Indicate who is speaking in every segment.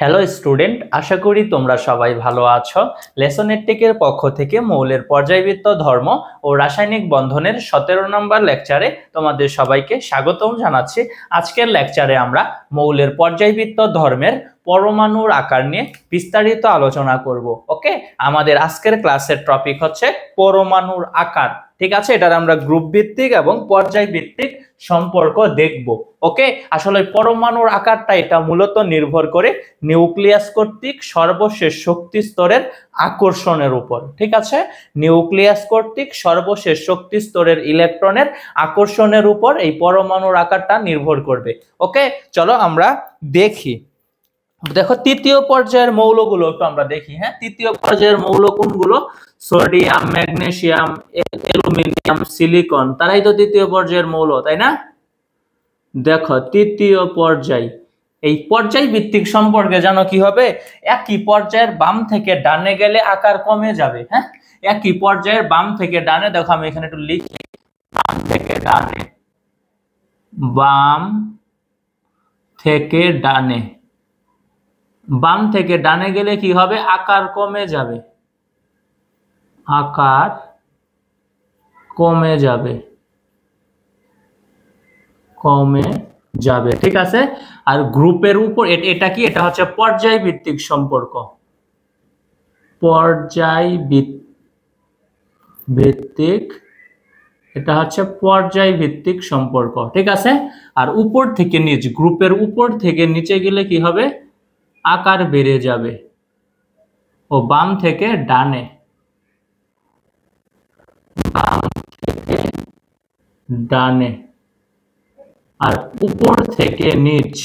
Speaker 1: Hello student, আশা করি তোমরা সবাই ভালো আছো। লেসন এটেকের পক্ষ থেকে মৌলের পর্যায়বৃত্ত ধর্ম ও রাসায়নিক বন্ধনের 17 নম্বর লেকচারে তোমাদের সবাইকে স্বাগতম জানাচ্ছি। আজকের লেকচারে আমরা মৌলের পর্যায়বৃত্ত ধর্মের পরমাণুর আকার নিয়ে বিস্তারিত আলোচনা করব। ওকে, আমাদের আজকের ক্লাসের টপিক হচ্ছে পরমাণুর আকার। ঠিক আছে, এটার আমরা গ্রুপ ভিত্তিক এবং পর্যায় ভিত্তিক সম্পর্ক দেখব। ওকে, আসলে পরমাণুর আকারটা এটা মূলত নির্ভর করে নিউক্লিয়াস কর্তৃক সর্বশেষ শক্তি স্তরের আকর্ষণের উপর। ঠিক আছে, নিউক্লিয়াস কর্তৃক সর্বশেষ শক্তি স্তরের ইলেকট্রনের আকর্ষণের উপর এই পরমাণুর আকারটা নির্ভর করবে। ওকে, চলো আমরা দেখি। দেখো, তৃতীয় পর্যায়ের মৌলগুলো একটু আমরা দেখি। হ্যাঁ, তৃতীয় পর্যায়ের মৌল কোনগুলো? সোডিয়াম, ম্যাগনেসিয়াম, অ্যালুমিনিয়াম, সিলিকন, তারাই তো তৃতীয় পর্যায়ের মৌল, তাই না? দেখো, তৃতীয় পর্যায়, এই পর্যায় ভিত্তিক সম্পর্কে জানো কি হবে? একই পর্যায়ের বাম থেকে ডানে গেলে আকার কমে যাবে। হ্যাঁ, একই পর্যায়ের বাম থেকে ডানে, দেখো আমি এখানে একটু লিখি, বাম থেকে ডানে, বাম থেকে ডানে, বাম থেকে ডানে গেলে কি হবে? আকার কমে যাবে, আকার কমে যাবে, কমে যাবে। ঠিক আছে, আর গ্রুপের উপর এটা কি? এটা হচ্ছে পর্যায় ভিত্তিক সম্পর্ক, পর্যায় ভিত্তিক, এটা হচ্ছে পর্যায় ভিত্তিক সম্পর্ক। ঠিক আছে, আর উপর থেকে নিচ, গ্রুপের উপর থেকে নিচে গেলে কি হবে? আকার বেড়ে যাবে। ও বাম থেকে ডানে, বাম থেকে ডানে, আর উপর থেকে নিচ,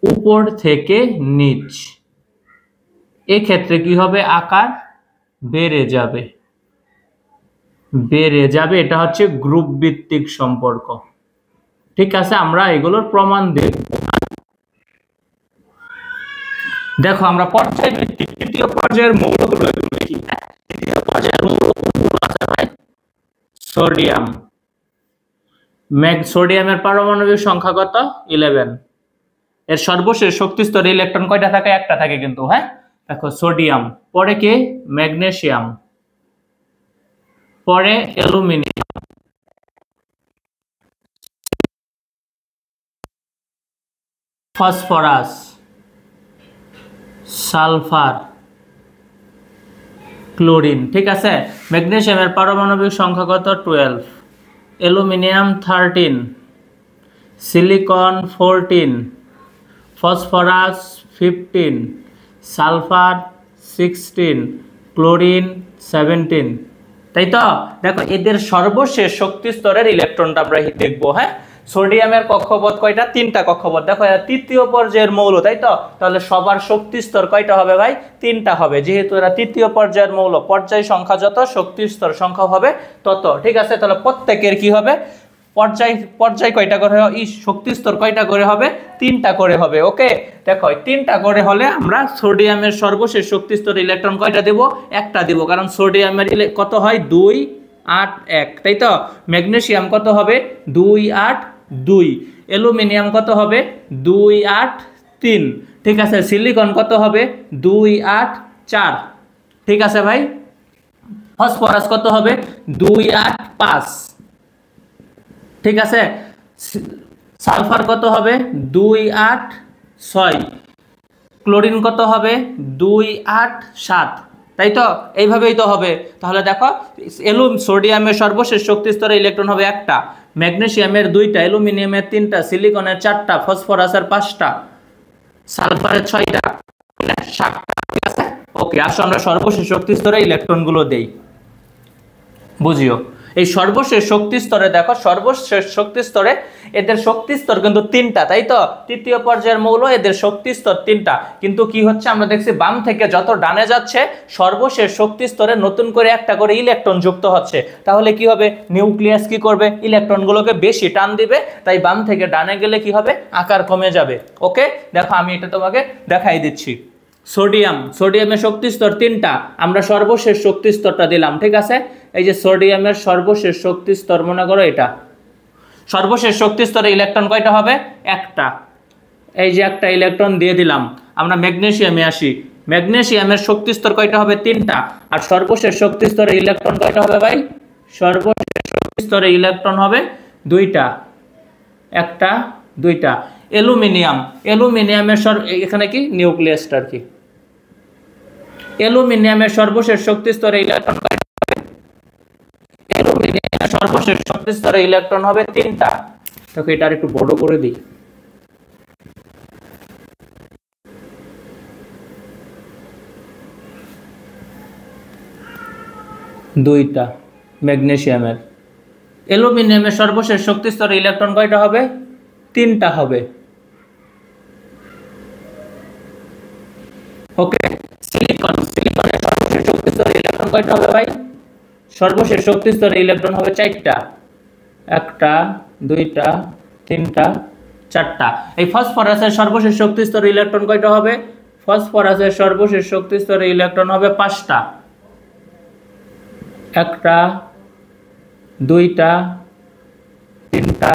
Speaker 1: উপর থেকে নিচ, এক্ষেত্রে কি হবে? আকার বেড়ে যাবে, বেড়ে যাবে। এটা হচ্ছে গ্রুপ ভিত্তিক সম্পর্ক। ঠিক আছে, আমরা এগুলোর প্রমাণ দেখব। দেখো, আমরা পর্যায় ভিত্তিক তৃতীয় পর্যায়ের মৌলগুলো দেখি। তৃতীয় পর্যায়ের মৌল কোনগুলো আছে ভাই? সোডিয়াম, সোডিয়ামের পারমাণবিক সংখ্যা কত? 11। এর সর্বশেষ শক্তি স্তরে ইলেকট্রন কয়টা থাকে? একটা থাকে কিন্তু। হ্যাঁ, দেখো, সোডিয়াম, পরে কি? ম্যাগনেসিয়াম, পরে অ্যালুমিনিয়াম, ফসফরাস, সালফার, ক্লোরিন। ঠিক আছে, ম্যাগনেসিয়ামের পারমাণবিক সংখ্যা কত? 12, aluminium 13, silicon 14, phosphorus 15, sulphur 16, chlorine 17। তাই তো? দেখো, এদের সর্বশেষ শক্তি স্তরের ইলেকট্রনটা আমরা দেখবো। হ্যাঁ, সোডিয়ামের কক্ষপথ কয়টা? 3টা কক্ষপথ। দেখো, এরা তৃতীয় পর্যায়ের মৌল, তাই তো? তাহলে সবার শক্তি স্তর কয়টা হবে ভাই? 3টা হবে। যেহেতু এরা তৃতীয় পর্যায়ের মৌল, পর্যায় সংখ্যা যত, শক্তি স্তর সংখ্যা হবে তত। ঠিক আছে, তাহলে প্রত্যেকের কি হবে? পর্যায় কয়টা করে হবে? শক্তি স্তর কয়টা করে হবে? 3টা করে হবে। ওকে, দেখো, 3টা করে হলে আমরা সোডিয়ামের সর্বশেষ শক্তি স্তরে ইলেকট্রন কয়টা দেব? একটা দেব, কারণ সোডিয়ামের কত হয়? 2, 8, 1, তাই তো? ম্যাগনেসিয়াম কত হবে? 2, 8, 2। অ্যালুমিনিয়াম কত হবে? 2, 8, 3। ঠিক আছে, সিলিকন কত হবে? 2, 8, 4। ঠিক আছে ভাই, ফসফরাস কত হবে? 2, 8, 5। ঠিক আছে, সালফার কত হবে? 2, 8, 6। ক্লোরিন কত হবে? 2, 8, 7। তাই তো? এইভাবেই তো হবে। তাহলে দেখো, সোডিয়ামের সর্বশেষ শক্তি স্তরে ইলেকট্রন হবে একটা, ম্যাগনেসিয়ামের 2টা, অ্যালুমিনিয়ামের 3টা, সিলিকনের 4টা, ফসফরাসের 5টা, সালফারের 6টা, 7টা। ঠিক আছে, ওকে, আসো আমরা সর্বশেষ শক্তি স্তরে ইলেকট্রনগুলো দেই, বুঝিও। এই সর্বশেষ শক্তি স্তরে দেখো, সর্বশেষ শক্তি স্তরে এদের শক্তি স্তর কিন্তু 3টা, তাই তো? তৃতীয় পর্যায়ের মৌল, এদের শক্তি স্তর 3টা। কিন্তু কি হচ্ছে? আমরা দেখছি বাম থেকে যত ডানে যাচ্ছে, সর্বশেষ শক্তি স্তরে নতুন করে একটা করে ইলেকট্রন যুক্ত হচ্ছে। তাহলে কি হবে? নিউক্লিয়াস কি করবে? ইলেকট্রনগুলোকে বেশি টান দিবে, তাই বাম থেকে ডানে গেলে কি হবে? আকার কমে যাবে। ওকে, দেখো আমি এটা তোমাকে দেখাই দিচ্ছি। সোডিয়ামের শক্তি স্তর 3টা, আমরা সর্বশেষ শক্তি স্তরটা দিলাম। ঠিক আছে, এই যে সোডিয়ামের সর্বশেষ শক্তি স্তর, মনে করো এটা সর্বশেষ শক্তি স্তরে ইলেকট্রন কয়টা হবে? একটা। এই যে একটা ইলেকট্রন দিয়ে দিলাম। আমরা ম্যাগনেসিয়ামে আসি। ম্যাগনেসিয়ামের শক্তি স্তর কয়টা হবে? তিনটা। আর সর্বশেষ শক্তি স্তরে ইলেকট্রন কয়টা হবে ভাই? সর্বশেষ শক্তি স্তরে ইলেকট্রন হবে দুইটা। একটা, দুইটা। অ্যালুমিনিয়াম, অ্যালুমিনিয়ামের এখানে কি নিউক্লিয়াসটার কি? অ্যালুমিনিয়ামের সর্বশেষ শক্তি স্তরে ইলেকট্রন কয়টা হবে? অ্যালুমিনিয়ামের সর্বশেষ শক্তি স্তরে ইলেকট্রন হবে তিনটা। তোকে এটা একটু বড় করে দিই। দুইটা ম্যাগনেসিয়ামের। অ্যালুমিনিয়ামের সর্বশেষ শক্তি স্তরে ইলেকট্রন কয়টা হবে? তিনটা হবে। ওকে। সিলিকন, সিলিকনের সর্বশেষ শক্তি স্তরে ইলেকট্রন কয়টা হবে ভাই? সর্বশেষ শক্তি স্তরে ইলেকট্রন হবে চারটা। একটা, দুইটা, তিনটা, চারটা। এই ফসফরাসের সর্বশেষ শক্তি স্তরে ইলেকট্রন কয়টা হবে? ফসফরাসের সর্বশেষ শক্তি স্তরে ইলেকট্রন হবে পাঁচটা। একটা, দুইটা, তিনটা,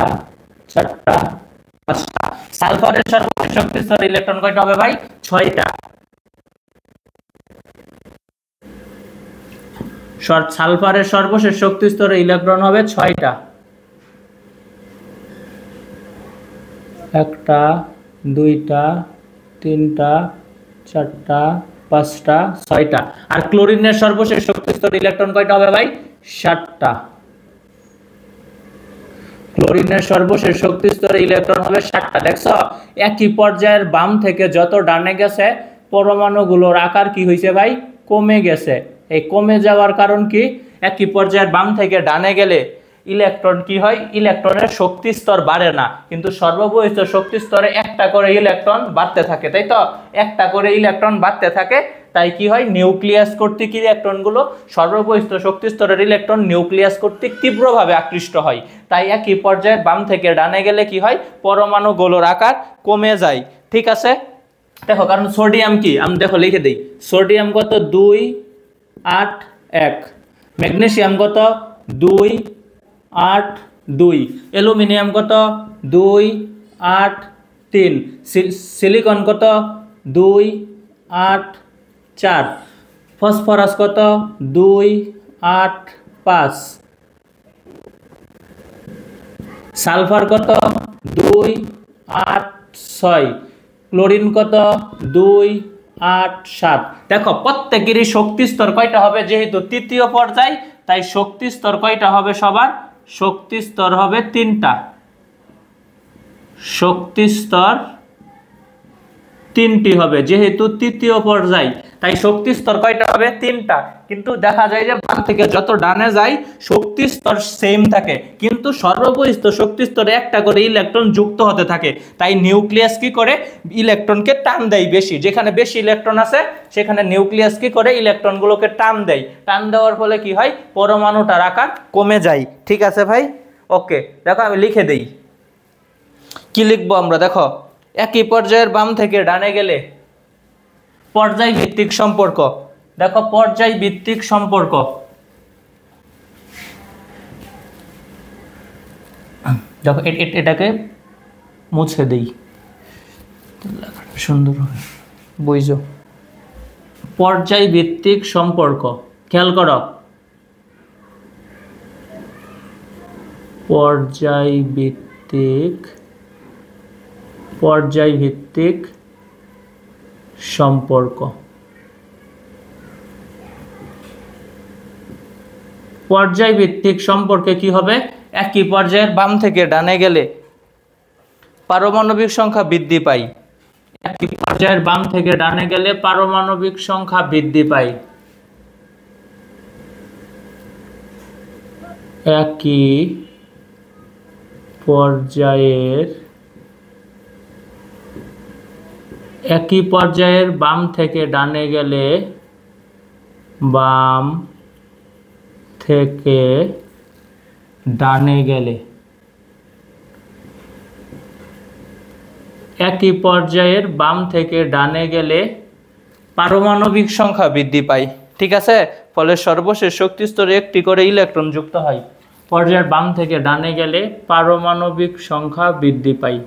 Speaker 1: চারটা, পাঁচটা। সালফারের সর্বশেষ শক্তি স্তরে ইলেকট্রন কয়টা হবে ভাই? ছয়টা। সালফারের সর্বশেষ শক্তি স্তরে ইলেকট্রন হবে ছয়টা। একটা, দুইটা, তিনটা, চারটা, পাঁচটা, ছয়টা। আর ক্লোরিনের সর্বশেষ শক্তি স্তরে ইলেকট্রন কয়টা হবে ভাই? সাতটা। ক্লোরিনের সর্বশেষ শক্তি স্তরে ইলেকট্রন হবে সাতটা। দেখছো, একই পর্যায়ের বাম থেকে যত ডানে গেছে পরমাণুগুলোর আকার কি হয়েছে ভাই? কমে গেছে। এই কমে যাওয়ার কারণ কি? একই পর্যায়ের বাম থেকে ডানে গেলে ইলেকট্রন কি হয়? ইলেকট্রনের শক্তি স্তর বাড়ে না, কিন্তু সর্ববহিষ্ঠ শক্তি স্তরে একটা করে ইলেকট্রন বাড়তে থাকে, তাই তো? একটা করে ইলেকট্রন বাড়তে থাকে, তাই কি হয়? নিউক্লিয়াস কর্তৃক ইলেকট্রনগুলো, সর্ববহিষ্ঠ শক্তি স্তরের ইলেকট্রন নিউক্লিয়াস কর্তৃক তীব্রভাবে আকৃষ্ট হয়। তাই একই পর্যায়ের বাম থেকে ডানে গেলে কি হয়? পরমাণুগুলোর আকার কমে যায়। ঠিক আছে? দেখো, কারণ সোডিয়াম কি, আমি দেখো লিখে দিই। সোডিয়াম কত? 2, 8, 1। ম্যাগনেসিয়াম কত? 2, 8, 2। অ্যালুমিনিয়াম কত? 2, 8, 3। সিলিকন কত? 2, 8, 4। ফসফরাস কত? 2, 8, 5। সালফার কত? 2, 8, 6। ক্লোরিন কত? 2, 8, 7। দেখো, প্রত্যেকেরই শক্তি স্তর কয়টা হবে? যেহেতু তৃতীয় পর্যায়, তাই শক্তি স্তর কয়টা হবে সবার? শক্তি স্তর হবে তিনটা। শক্তি স্তর তিনটি হবে, যেহেতু তৃতীয় পর্যায়, তাই শক্তি স্তর কয়টা হবে? তিনটা। কিন্তু দেখা যায় যে বাম থেকে যত ডানে যায় শক্তি স্তর সেম থাকে, কিন্তু সর্ববহিষ্ঠ শক্তি স্তরে একটা করে ইলেকট্রন যুক্ত হতে থাকে। তাই নিউক্লিয়াস কি করে? ইলেকট্রনকে টান দেয় বেশি। যেখানে বেশি ইলেকট্রন আছে সেখানে নিউক্লিয়াস কি করে? ইলেকট্রনগুলোকে টান দেয়। টান দেওয়ার ফলে কি হয়? পরমাণুটার আকার কমে যায়। ঠিক আছে ভাই? ওকে, দেখো আমি লিখে দেই। কি লিখবো আমরা? দেখো, একই পর্যায়ের বাম থেকে ডানে গেলে পর্যায় ভিত্তিক সম্পর্ক। দেখো, পর্যায় ভিত্তিক সম্পর্ক। দেখো, এটাকে মুছে দেই, সুন্দর হবে, বুঝছো? পর্যায় ভিত্তিক সম্পর্ক, খেয়াল করো। পর্যায় ভিত্তিক সম্পর্ক। পর্যায় ভিত্তিক সম্পর্কে কি হবে? একই পর্যায়ের বাম থেকে ডানে গেলে পারমাণবিক সংখ্যা বৃদ্ধি পায়। একই পর্যায়ের বাম থেকে ডানে গেলে পারমাণবিক সংখ্যা বৃদ্ধি পায়। একই পর্যায়ের বাম থেকে ডানে গেলে একই পর্যায়ের বাম থেকে ডানে গেলে পারমাণবিক সংখ্যা বৃদ্ধি পায়। ঠিক আছে? ফলে সর্বশেষ শক্তি স্তরে একটি করে ইলেকট্রন যুক্ত হয়। পর্যায়ের বাম থেকে ডানে গেলে পারমাণবিক সংখ্যা বৃদ্ধি পায়।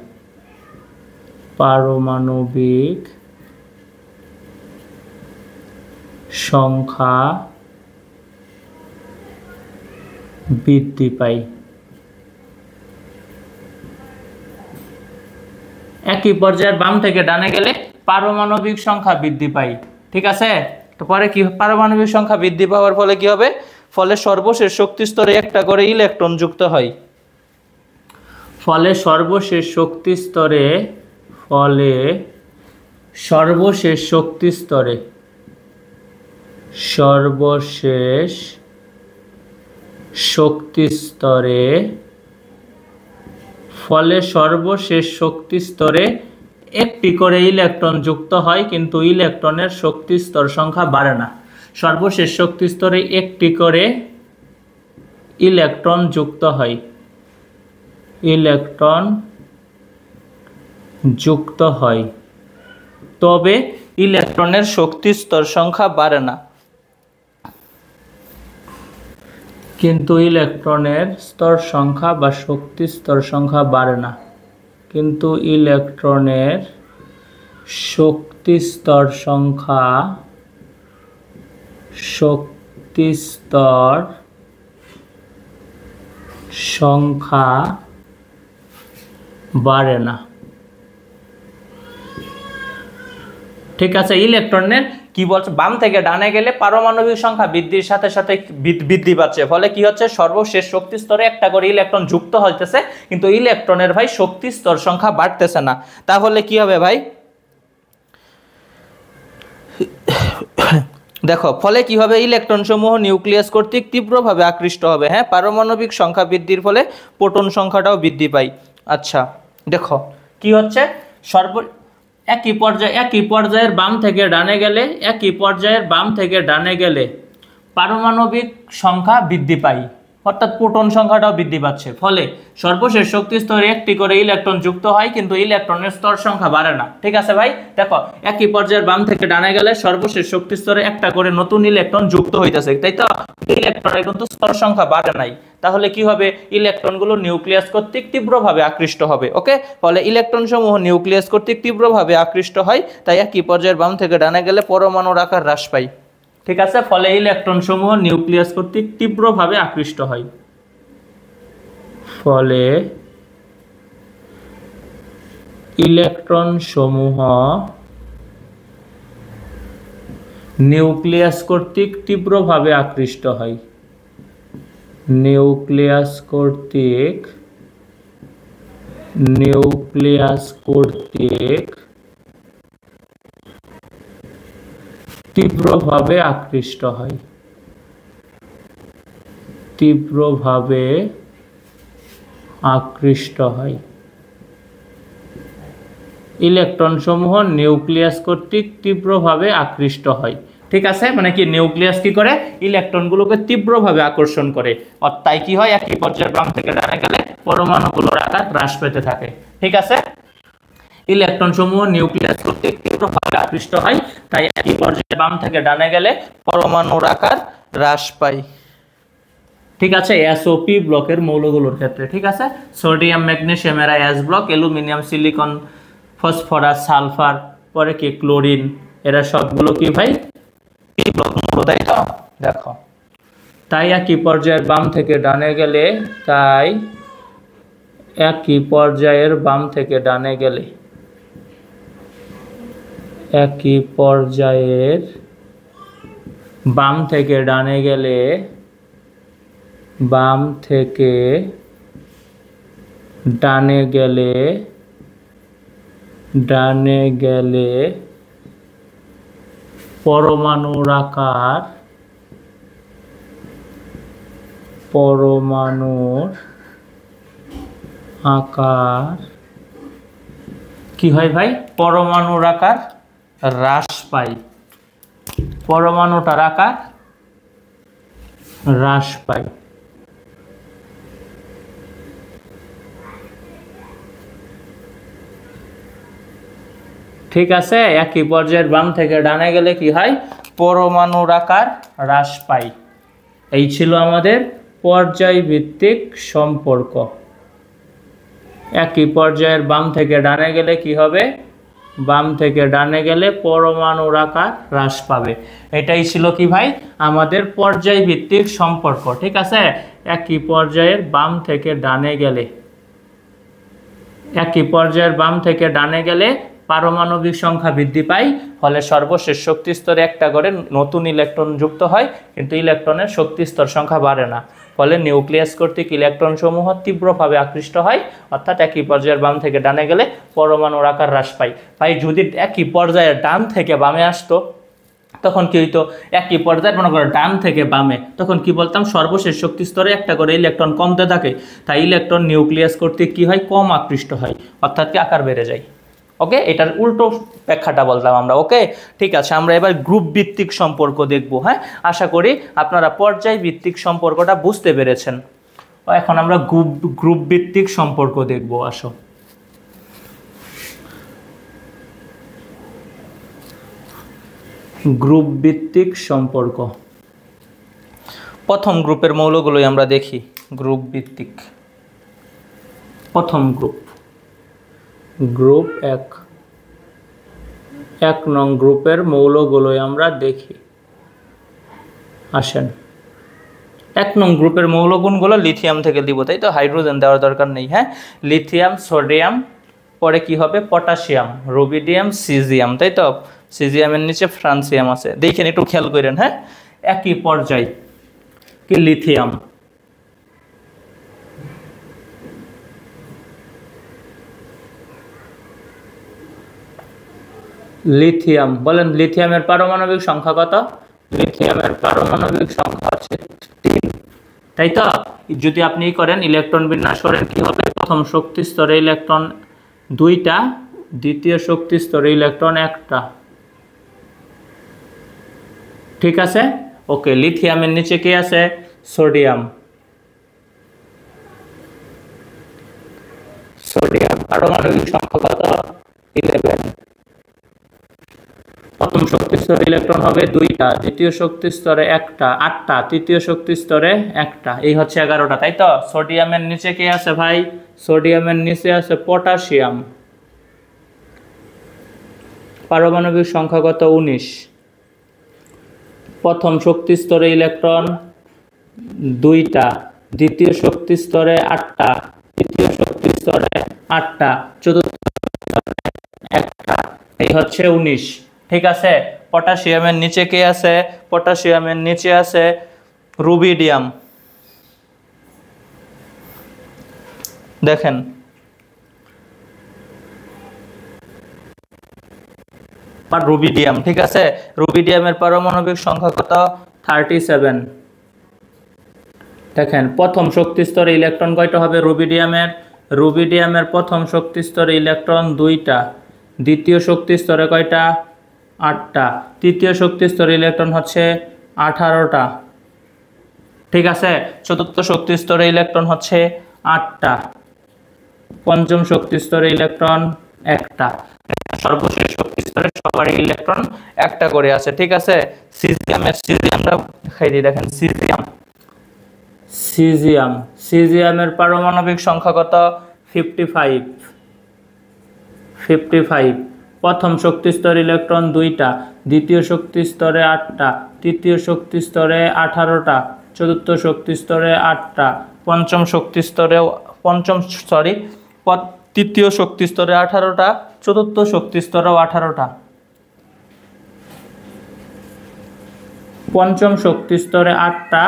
Speaker 1: পারমাণবিক সংখ্যা বৃদ্ধি পায়। একই পর্যায়ের বাম থেকে ডানে গেলে পারমাণবিক সংখ্যা বৃদ্ধি পায়। ঠিক আছে, তো পরে কি পারমাণবিক সংখ্যা বৃদ্ধি পাওয়ার ফলে কি হবে? ফলে সর্বশেষ শক্তি স্তরে একটা করে ইলেকট্রন যুক্ত হয়। ফলে সর্বশেষ শক্তি স্তরে সর্বশেষ শক্তি স্তরে একটি করে ইলেকট্রন যুক্ত হয়, কিন্তু ইলেকট্রনের শক্তি স্তর সংখ্যা বাড়ে না। সর্বশেষ শক্তি স্তরে একটি করে ইলেকট্রন যুক্ত হয়, তবে ইলেকট্রনের শক্তি স্তর সংখ্যা বাড়ে না। কিন্তু ইলেকট্রনের স্তর সংখ্যা বা শক্তি স্তর সংখ্যা বাড়ে না। কিন্তু ইলেকট্রনের শক্তি স্তর সংখ্যা বাড়ে না। ঠিক আছে, ইলেকট্রনের কি বলছে, বাম থেকে ডানে গেলে পারমাণবিক সংখ্যা বৃদ্ধির সাথে সাথে বৃদ্ধি পাচ্ছে। ফলে কি হচ্ছে, সর্বশেষ শক্তি স্তরে একটা করে ইলেকট্রন যুক্ত হইতেছে, কিন্তু ইলেকট্রনের ভাই শক্তি স্তর সংখ্যা বাড়তেছে না। তাহলে কি হবে ভাই? দেখো, ফলে কি হবে, ইলেকট্রন সমূহ নিউক্লিয়াস কর্তৃক তীব্রভাবে আকৃষ্ট হবে। হ্যাঁ, পারমাণবিক সংখ্যা বৃদ্ধির ফলে প্রোটন সংখ্যাটাও বৃদ্ধি পায়। আচ্ছা দেখো কি হচ্ছে, একই পর্যায়ের বাম থেকে ডানে গেলে পারমাণবিক সংখ্যা বৃদ্ধি পায়, অর্থাৎ প্রোটন সংখ্যাটাও বৃদ্ধি পাচ্ছে। ফলে সর্বশেষ শক্তি স্তরে একটি করে ইলেকট্রন যুক্ত হয়, কিন্তু ইলেকট্রনের স্তর সংখ্যা বাড়ে না। ঠিক আছে ভাই, দেখো একই পর্যায়ের বাম থেকে ডানে গেলে সর্বশেষ শক্তি স্তরে একটা করে নতুন ইলেকট্রন যুক্ত হইতেছে, তাই তো? ইলেকট্রনের কিন্তু স্তর সংখ্যা বাড়ে নাই। তাহলে কি হবে, ইলেকট্রনগুলো নিউক্লিয়াস কর্তৃক তীব্রভাবে আকৃষ্ট হবে। ওকে, ফলে ইলেকট্রন সমূহ নিউক্লিয়াস কর্তৃক তীব্রভাবে আকৃষ্ট হয়, তাই একই পর্যায়ের বাম থেকে ডানে গেলে পরমাণুর আকার হ্রাস পায়। ঠিক আছে, ফলে ইলেকট্রন সমূহ নিউক্লিয়াস কর্তৃক তীব্রভাবে আকৃষ্ট হয়। ফলে ইলেকট্রন সমূহ নিউক্লিয়াস কর্তৃক তীব্রভাবে আকৃষ্ট হয়। নিউক্লিয়াস কর্তৃক তীব্রভাবে আকৃষ্ট হয়। ইলেকট্রন সমূহ নিউক্লিয়াস কর্তৃক তীব্রভাবে আকৃষ্ট হয়। ঠিক আছে, মানে কি, নিউক্লিয়াস কি করে, ইলেকট্রনগুলোকে তীব্রভাবে আকর্ষণ করে। আর তাই কি হয়, একই পর্যায়ের বাম থেকে ডানে গেলে পরমাণুগুলোর আকার হ্রাস পেতে থাকে। ঠিক আছে, ইলেকট্রন সমূহ নিউক্লিয়াস কর্তৃক তীব্রভাবে আকৃষ্ট হয়, তাই একই পর্যায়ে বাম থেকে ডানে গেলে পরমাণুর আকার হ্রাস পায়। ঠিক আছে, এসওপি ব্লকের মৌলগুলোর ক্ষেত্রে। ঠিক আছে, সোডিয়াম ম্যাগনেসিয়াম এরা s block, aluminium silicon phosphorus sulphur, পরে কি ক্লোরিন, এরা সবগুলো কি ভাই পি ব্লক মৌল, তাই তো? দেখো, তাই একই পর্যায়ের বাম থেকে ডানে গেলে ডানে গেলে পরমাণুর আকার কি হয় ভাই, পরমাণুর আকার হ্রাস পায়। পরমাণুটার আকার হ্রাস পায়। ঠিক আছে, একই পর্যায়ের বাম থেকে ডানে গেলে কি হয়, পরমাণুর আকার হ্রাস পায়। এই ছিল আমাদের পর্যায়ভিত্তিক সম্পর্ক। একই পর্যায়ের বাম থেকে ডানে গেলে কি হবে? বাম থেকে ডানে গেলে পরমাণুর আকার হ্রাস পাবে। এটাই ছিল কি ভাই? আমাদের পর্যায়ভিত্তিক সম্পর্ক। ঠিক আছে, একই পর্যায়ের বাম থেকে ডানে গেলে, একই পর্যায়ের বাম থেকে ডানে গেলে পারমাণবিক সংখ্যা বৃদ্ধি পায়, ফলে সর্বশেষ শক্তি স্তরে একটা করে নতুন ইলেকট্রন যুক্ত হয়, কিন্তু ইলেকট্রনের শক্তি স্তর সংখ্যা বাড়ে না, ফলে নিউক্লিয়াস কর্তৃক ইলেকট্রন সমূহ তীব্রভাবে আকৃষ্ট হয়। অর্থাৎ একই পর্যায়ের বাম থেকে ডানে গেলে পরমাণুর আকার হ্রাস পায়। ভাই যদি একই পর্যায়ের ডান থেকে বামে আসতো তখন কি হইতো? একই পর্যায়ে মনে করো ডান থেকে বামে, তখন কি বলতাম? সর্বশেষ শক্তি স্তরে একটা করে ইলেকট্রন কমতে থাকে, তাই ইলেকট্রন নিউক্লিয়াস কর্তৃক কি হয়? কম আকৃষ্ট হয়, অর্থাৎ কি আকার বেড়ে যায়। ওকে, এটার উল্টো ব্যাখ্যাটা বললাম আমরা। ওকে, ঠিক আছে, আমরা এবার গ্রুপ ভিত্তিক সম্পর্ক দেখব। হ্যাঁ, আশা করি আপনারা পর্যায় ভিত্তিক সম্পর্কটা বুঝতে পেরেছেন। এখন আমরা গ্রুপ ভিত্তিক সম্পর্ক দেখব। আসো, গ্রুপ ভিত্তিক সম্পর্ক। প্রথম গ্রুপের মৌলগুলোই আমরা দেখি। গ্রুপ ভিত্তিক প্রথম গ্রুপ, গ্রুপ 1 নং গ্রুপের মৌলগুলোই আমরা দেখি। আসেন, 1 নং গ্রুপের মৌলগুণগুলো লিথিয়াম থেকে দিব, তাই তো? হাইড্রোজেন দেওয়ার দরকার নেই। হ্যাঁ, লিথিয়াম, সোডিয়াম, পরে কি হবে? পটাশিয়াম, রুবিডিয়াম, সিজিয়াম, তাই তো? সিজিয়ামের নিচে ফ্রান্সিয়াম আছে। দেখেন, একটু খেয়াল করেন। হ্যাঁ, একই পর্যায় কি? লিথিয়াম, লিথিয়াম বলেন, লিথিয়ামের পারমাণবিক সংখ্যা কত? লিথিয়ামের পারমাণবিক সংখ্যা হচ্ছে 3, তাই তো? যদি আপনি করেন ইলেকট্রন বিন্যাস করেন, কি হবে? প্রথম শক্তি স্তরে ইলেকট্রন 2টা, দ্বিতীয় শক্তি স্তরে ইলেকট্রন 1টা। ঠিক আছে, ওকে। লিথিয়ামের নিচে কি আছে? সোডিয়াম, সোডিয়াম পারমাণবিক সংখ্যা কত? 11। প্রথম শক্তি স্তরে ইলেকট্রন হবে 2টা, দ্বিতীয় শক্তি স্তরে 1টা, 8টা, তৃতীয় শক্তি স্তরে 1টা, এই হচ্ছে 11টা, তাই তো? সোডিয়ামের নিচে কে আছে ভাই? সোডিয়ামের নিচে আছে পটাশিয়াম, পারমাণবিক সংখ্যা কত? 19। প্রথম শক্তি স্তরে ইলেকট্রন 2টা, দ্বিতীয় শক্তি স্তরে 8টা, তৃতীয় শক্তি স্তরে 8টা, চতুর্থ স্তরে 1টা, এই হচ্ছে 19। ঠিক আছে, পটাশিয়ামের নিচে কে আছে? পটাশিয়ামের নিচে আছে রুবিডিয়াম। দেখেন, রুবিডিয়াম, ঠিক আছে? রুবিডিয়ামের পারমাণবিক সংখ্যা কত? 37। দেখেন, প্রথম শক্তি স্তরে ইলেকট্রন কয়টা হবে রুবিডিয়ামের? রুবিডিয়ামের প্রথম শক্তি স্তরে ইলেকট্রন 2টা, দ্বিতীয় শক্তি স্তরে কয়টা? 8টা, তৃতীয় শক্তি স্তরে ইলেকট্রন হচ্ছে 18টা। ঠিক আছে, চতুর্থ শক্তি স্তরে ইলেকট্রন হচ্ছে 8টা, পঞ্চম শক্তি স্তরে ইলেকট্রন 1টা, সর্বশেষ শক্তি স্তরে সবার ইলেকট্রন 1টা করে আছে। ঠিক আছে, সিজিয়ামটা দেখাই দিই। দেখেন, সিজিয়ামের পারমাণবিক সংখ্যা কত? 55। প্রথম শক্তি স্তরে ইলেকট্রন 2টা, দ্বিতীয় শক্তি স্তরে 8টা, তৃতীয় শক্তি স্তরে 18টা, চতুর্থ শক্তি স্তরে 8টা, তৃতীয় শক্তি স্তরে 18টা, চতুর্থ শক্তি স্তরেও 18টা, পঞ্চম শক্তি স্তরে 8টা,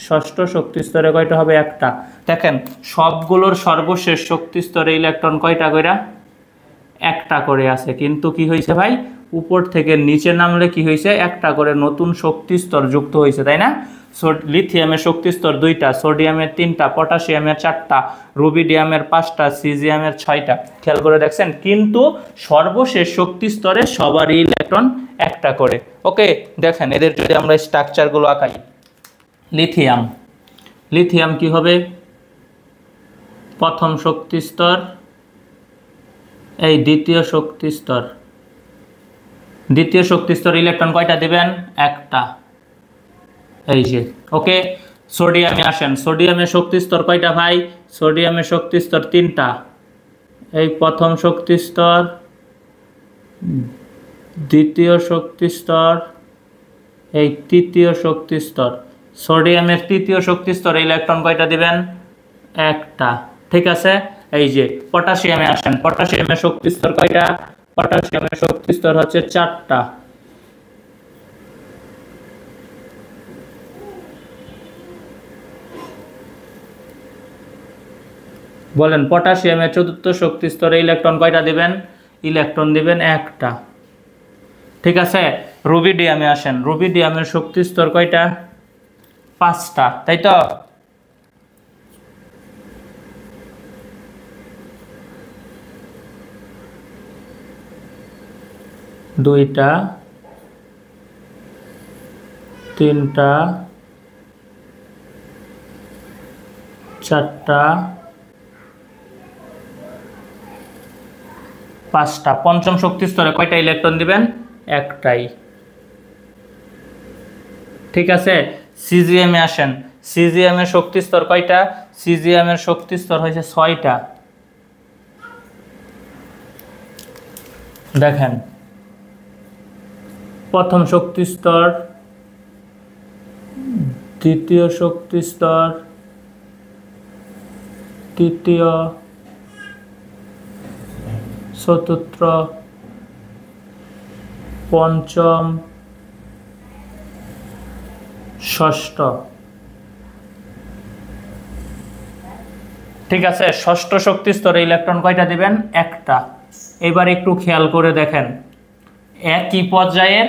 Speaker 1: ষষ্ঠ শক্তি স্তরে কয়টা হবে? 1টা। দেখেন, সবগুলোর সর্বশেষ শক্তি স্তরে ইলেকট্রন কয়টা কইরা? 1টা করে আছে, কিন্তু কি হয়েছে ভাই? উপর থেকে নিচে নামলে কি হয়েছে? 1টা করে নতুন শক্তি স্তর যুক্ত হয়েছে, তাই না? লিথিয়ামের শক্তি স্তর 2টা, সোডিয়ামের 3টা, পটাশিয়ামের 4টা, রুবিডিয়ামের 5টা, সিজিয়ামের 6টা। খেয়াল করে দেখছেন, কিন্তু সর্বশেষ শক্তি স্তরে সবারই ইলেকট্রন 1টা করে। ওকে, দেখেন, এদের যদি আমরা স্ট্রাকচারগুলো আঁকাই, লিথিয়াম কি হবে? প্রথম শক্তি স্তর, এই দ্বিতীয় শক্তি স্তর, দ্বিতীয় শক্তি স্তরে ইলেকট্রন কয়টা দিবেন? 1টা, এই যে। ওকে, সোডিয়ামে আসেন, সোডিয়ামের শক্তি স্তর কয়টা ভাই? সোডিয়ামের শক্তি স্তর 3টা। এই প্রথম শক্তি স্তর, দ্বিতীয় শক্তি স্তর, এই তৃতীয় শক্তি স্তর। সোডিয়ামের তৃতীয় শক্তি স্তরে ইলেকট্রন কয়টা দিবেন? একটা। ঠিক আছে। এই যে পটাশিয়ামে আসেন, পটাশিয়ামের শক্তি স্তর কয়টা? পটাশিয়ামের শক্তি স্তর হচ্ছে 4টা। বলেন পটাশিয়ামের চতুর্থ শক্তি স্তরে ইলেকট্রন কয়টা দিবেন? ইলেকট্রন দিবেন একটা। ঠিক আছে। রুবিডিয়ামে আসেন, রুবিডিয়ামের শক্তি স্তর কয়টা? 5টা, তাই তো? দুইটা, 3টা, 4টা, 5টা। পঞ্চম শক্তি স্তরে কয়টা ইলেকট্রন দিবেন? একটাই। ঠিক আছে। সিজিএমে আসেন, সিজিএমের শক্তি স্তর কয়টা? সিজিএমের শক্তি স্তর হয়েছে 6টা। দেখেন প্রথম শক্তি স্তর, দ্বিতীয় শক্তি স্তর, তৃতীয়, চতুর্থ, পঞ্চম, ষষ্ঠ। ঠিক আছে। ষষ্ঠ শক্তি স্তরে ইলেকট্রন কয়টা দিবেন? একটা। এবার একটু খেয়াল করে দেখেন, একই পর্যায়ের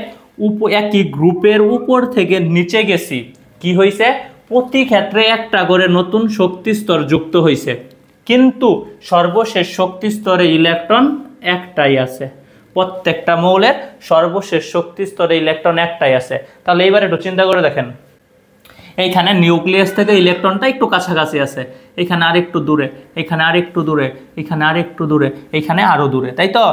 Speaker 1: একই গ্রুপের উপর থেকে নিচে গেছি, কি হয়েছে? প্রতি ক্ষেত্রে একটা করে নতুন শক্তি স্তর যুক্ত হয়েছে, কিন্তু সর্বশেষ শক্তি স্তরে ইলেকট্রন একটাই আছে। প্রত্যেকটা মৌলের সর্বশেষ শক্তি স্তরে ইলেকট্রন একটাই আছে। তাহলে এবার একটু চিন্তা করে দেখেন, এইখানে নিউক্লিয়াস থেকে ইলেকট্রনটা একটু কাছাকাছি আছে, এখানে আরেকটু দূরে, এখানে আরেকটু দূরে, এখানে আরেকটু দূরে, এখানে আরো দূরে, তাই তো?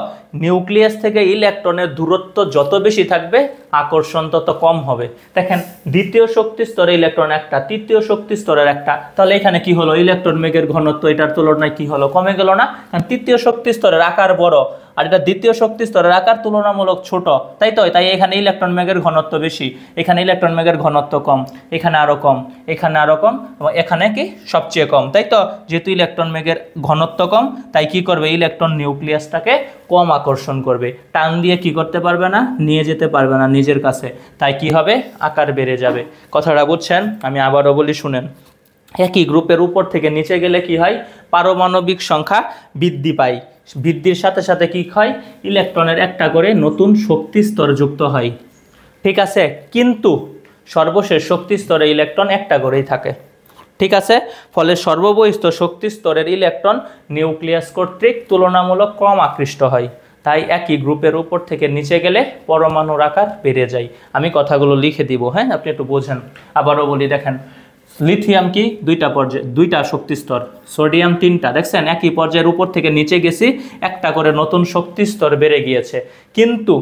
Speaker 1: নিউক্লিয়াস থেকে ইলেকট্রনের দূরত্ব যত বেশি থাকবে আকর্ষণ তত কম হবে। দেখেন দ্বিতীয় শক্তি স্তরে ইলেকট্রন একটা, তৃতীয় শক্তি স্তরের একটা, তাহলে এখানে কি হলো? ইলেকট্রন মেঘের ঘনত্ব এটার তুলনায় কি হলো? কমে গেল না? কারণ তৃতীয় শক্তি স্তরের আকার বড়, আর এটা দ্বিতীয় শক্তি স্তরের আকার তুলনামূলক ছোট, তাই তো? তাই এখানে ইলেকট্রন মেঘের ঘনত্ব বেশি, এখানে ইলেকট্রন মেঘের ঘনত্ব কম, এখানে আরো কম, এখানে আরো কম, এবং এখানে কি সবচেয়ে কম, তাই তো? যেহেতু ইলেকট্রন মেঘের ঘনত্ব কম, তাই কি করবে? ইলেকট্রন নিউক্লিয়াসটাকে কম আকর্ষণ করবে, টান দিয়ে কি করতে পারবে না? নিয়ে যেতে পারবে না নিজের কাছে, তাই কি হবে? আকার বেড়ে যাবে। কথাটা বুঝছেন? আমি আবারও বলি, শুনেন। একই গ্রুপের উপর থেকে নিচে গেলে কি হয়? পারমাণবিক সংখ্যা বৃদ্ধি পায়, বৃদ্ধির সাথে সাথে কি হয়? ইলেকট্রনের একটা করে নতুন শক্তি স্তর যুক্ত হয়। ঠিক আছে। কিন্তু সর্বশেষ শক্তি স্তরে ইলেকট্রন একটা করেই থাকে। ঠিক আছে। ফলে সর্ববহিস্থ শক্তি স্তরের ইলেকট্রন নিউক্লিয়াস কর্তৃক তুলনামূলক কম আকৃষ্ট হয়, তাই একই গ্রুপের উপর থেকে নিচে গেলে পরমাণুর আকার বেড়ে যায়। আমি কথাগুলো লিখে দিব, হ্যাঁ, আপনি একটু বোঝেন। আবারও বলি, দেখেন লিথিয়াম কি? দুইটা পর্যায়ে, দুইটা শক্তি স্তর, সোডিয়াম 3টা। দেখছেন একই পর্যায়ের উপর থেকে নিচে গেছি, একটা করে নতুন শক্তি স্তর বেড়ে গিয়েছে, কিন্তু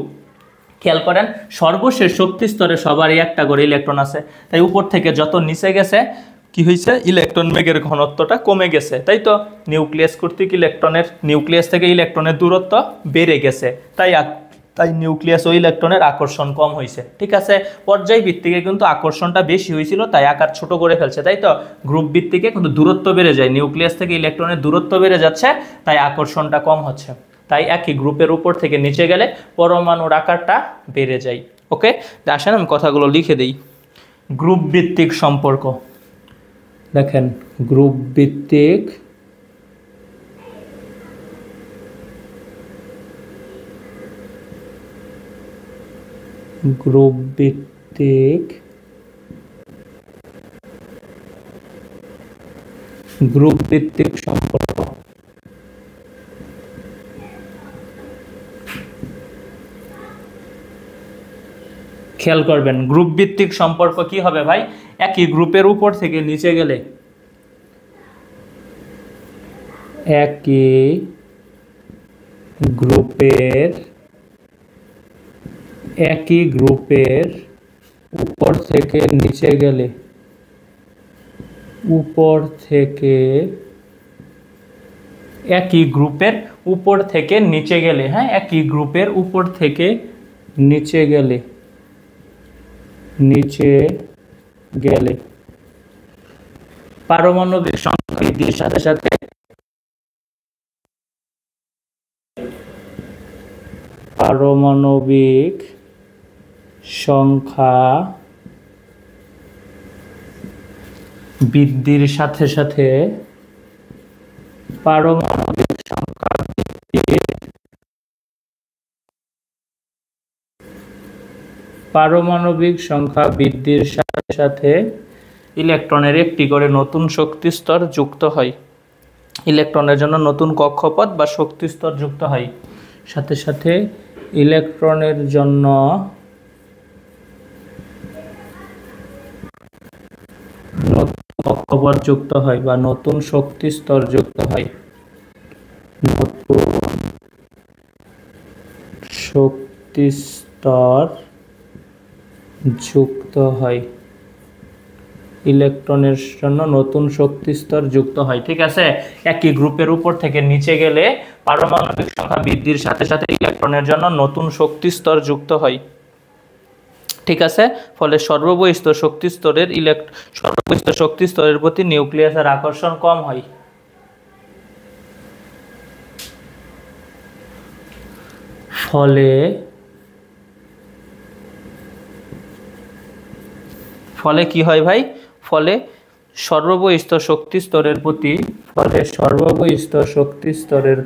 Speaker 1: খেয়াল করেন সর্বশেষ শক্তি স্তরে সবারই একটা করে ইলেকট্রন আছে, তাই উপর থেকে যত নিচে গেছে কি হয়েছে? ইলেকট্রন বেগের ঘনত্বটা কমে গেছে, তাই তো? নিউক্লিয়াস কর্তৃক ইলেকট্রনের, নিউক্লিয়াস থেকে ইলেকট্রনের দূরত্ব বেড়ে গেছে, তাই নিউক্লিয়াস ও ইলেকট্রনের আকর্ষণ কম হয়েছে। ঠিক আছে। পর্যায় ভিত্তিকে কিন্তু আকর্ষণটা বেশি হয়েছিল, তাই আকার ছোট করে ফেলছে, তাই তো? গ্রুপ ভিত্তিকে কিন্তু দূরত্ব বেড়ে যায়, নিউক্লিয়াস থেকে ইলেকট্রনের দূরত্ব বেড়ে যাচ্ছে, তাই আকর্ষণটা কম হচ্ছে। তাই একই গ্রুপের উপর থেকে নিচে গেলে পরমাণুর আকারটা বেড়ে যায়। ওকে, আসেন আমি কথাগুলো লিখে দিই। গ্রুপ ভিত্তিক সম্পর্ক, দেখেন গ্রুপ ভিত্তিক গ্রুপ ভিত্তিক গ্রুপ ভিত্তিক সম্পর্ক। খেয়াল করবেন গ্রুপ ভিত্তিক সম্পর্ক কি হবে ভাই? একই গ্রুপের উপর থেকে নিচে গেলে, একই গ্রুপের উপর থেকে নিচে গেলে উপর থেকে একই গ্রুপের উপর থেকে নিচে গেলে, হ্যাঁ, একই গ্রুপের উপর থেকে নিচে গেলে পারমাণবিক সংখ্যা বৃদ্ধির সাথে সাথে পারমাণবিক সংখ্যা বৃদ্ধির সাথে সাথে পারমাণবিক সংখ্যা বৃদ্ধির সাথে সাথে ইলেকট্রনের একটি করে নতুন শক্তি স্তর যুক্ত হয়। ইলেকট্রনের জন্য নতুন কক্ষপথ বা শক্তি স্তর যুক্ত হয়। সাথে সাথে ইলেকট্রনের জন্য নতুন কক্ষপথ যুক্ত হয় বা নতুন শক্তি স্তর যুক্ত হয়। নতুন শক্তি স্তর যুক্ত হয়। ইলেকট্রনের জন্য নতুন শক্তি স্তর যুক্ত হয়। ঠিক আছে, একই গ্রুপের উপর থেকে নিচে গেলে পারমাণবিক সংখ্যা বৃদ্ধির সাথে সাথে ইলেকট্রনের জন্য নতুন শক্তি স্তর যুক্ত হয়। ঠিক আছে, ফলে সর্ববহিস্থ শক্তি স্তরের প্রতি নিউক্লিয়াসের আকর্ষণ কম হয়। ফলে কি হয় ভাই? ফলে সর্ববহিস্থ শক্তি স্তরের প্রতি সর্ববহিস্থ শক্তি স্তরের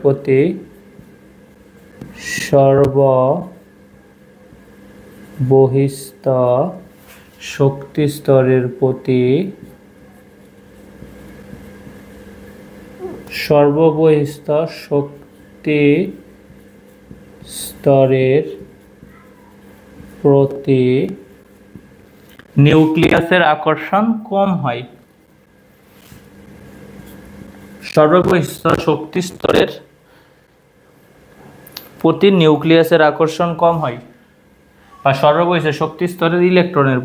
Speaker 1: প্রতি নিউক্লিয়াসের আকর্ষণ কম হয়। সর্ববহিস্থ শক্তি স্তরের প্রতি নিউক্লিয়াসের আকর্ষণ কম হয়, বা সর্ববহিস্থ শক্তি স্তরের ইলেকট্রনের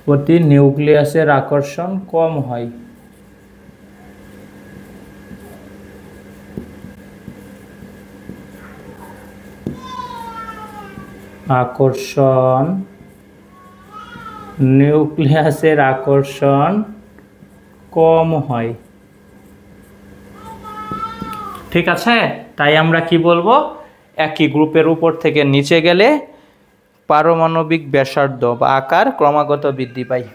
Speaker 1: প্রতি নিউক্লিয়াসের আকর্ষণ কম হয়। নিউক্লিয়াসের আকর্ষণ কম হয়। ঠিক আছে, তাই আমরা কি বলবো? একই গ্রুপের উপর থেকে নিচে গেলে পারমাণবিক ব্যাসার্ধ বা আকার ক্রমাগত বৃদ্ধি পায়।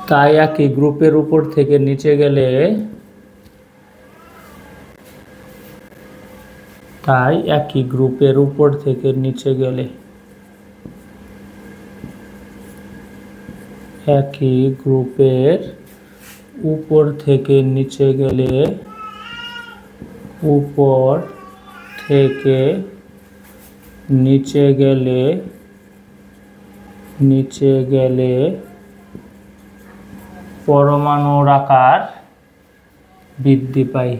Speaker 1: তাই একই গ্রুপের উপর থেকে নিচে গেলে একই গ্রুপের উপর থেকে নিচে গেলে পরমাণুর আকার বৃদ্ধি পায়।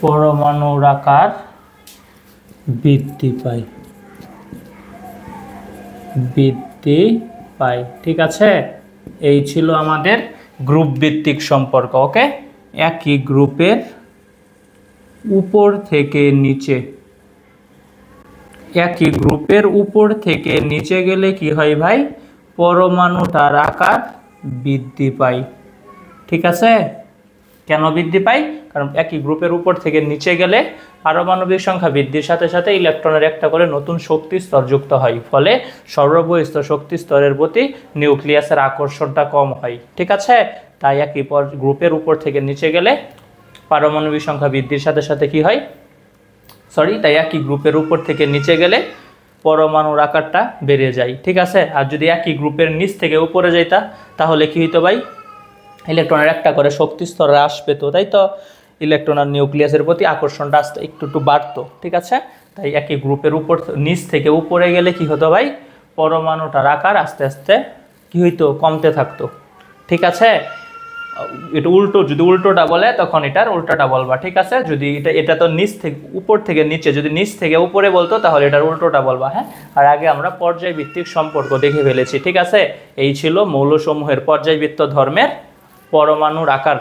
Speaker 1: পরমাণুর আকার বৃদ্ধি পায়। ঠিক আছে, এই ছিল আমাদের গ্রুপ ভিত্তিক সম্পর্ক। ওকে, একই গ্রুপের উপর থেকে নিচে গেলে কি হয় ভাই? পরমাণুটার আকার বৃদ্ধি পায়। ঠিক আছে, কেন বৃদ্ধি পায়? কারণ একই গ্রুপের উপর থেকে নিচে গেলে পারমাণবিক সংখ্যা বৃদ্ধির সাথে সাথে ইলেকট্রনের একটা করে নতুন শক্তি স্তর যুক্ত হয়। ফলে সর্ববহিস্থ শক্তি স্তরের প্রতি নিউক্লিয়াসের আকর্ষণটা কম হয়। ঠিক আছে, তাই একই গ্রুপের উপর থেকে নিচে গেলে পারমাণবিক সংখ্যা বৃদ্ধির সাথে সাথে কি হয়? তাই একই গ্রুপের উপর থেকে নিচে গেলে পরমাণুর আকারটা বেড়ে যায়। ঠিক আছে, আর যদি একই গ্রুপের নিচ থেকে উপরে যাইতা তাহলে কি হইতো ভাই? ইলেকট্রনের একটা করে শক্তি স্তর হ্রাস পেত, তাই তো ইলেকট্রন আর নিউক্লিয়াসের প্রতি আকর্ষণটা আস্তে একটু বাড়তো। ঠিক আছে, তাই একই গ্রুপের উপর নিচ থেকে উপরে গেলে কি হতো ভাই? পরমাণুটার আকার আস্তে আস্তে কি হইতো? কমতে থাকতো। ঠিক আছে,
Speaker 2: এটা উল্টো, যদি উল্টোটা বলে তখন এটার উল্টোটা বলবা, ঠিক আছে? যদি এটা তো নিচ থেকে উপর থেকে নিচে, যদি নিচ থেকে উপরে বলতো তাহলে এটার উল্টোটা বলবা, হ্যাঁ? আর আগে আমরা পর্যায়ভিত্তিক সম্পর্ক দেখে ফেলেছি, ঠিক আছে? এই ছিল মৌলসমূহের পর্যায়বৃত্ত ধর্মের পরমাণুর আকার।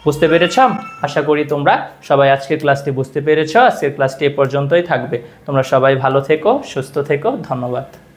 Speaker 2: বুঝতে পেরেছ? আশা করি তোমরা সবাই আজকের ক্লাসটি বুঝতে পেরেছ। আজকের ক্লাসটি এ পর্যন্তই থাকবে। তোমরা সবাই ভালো থেকো, সুস্থ থেকো। ধন্যবাদ।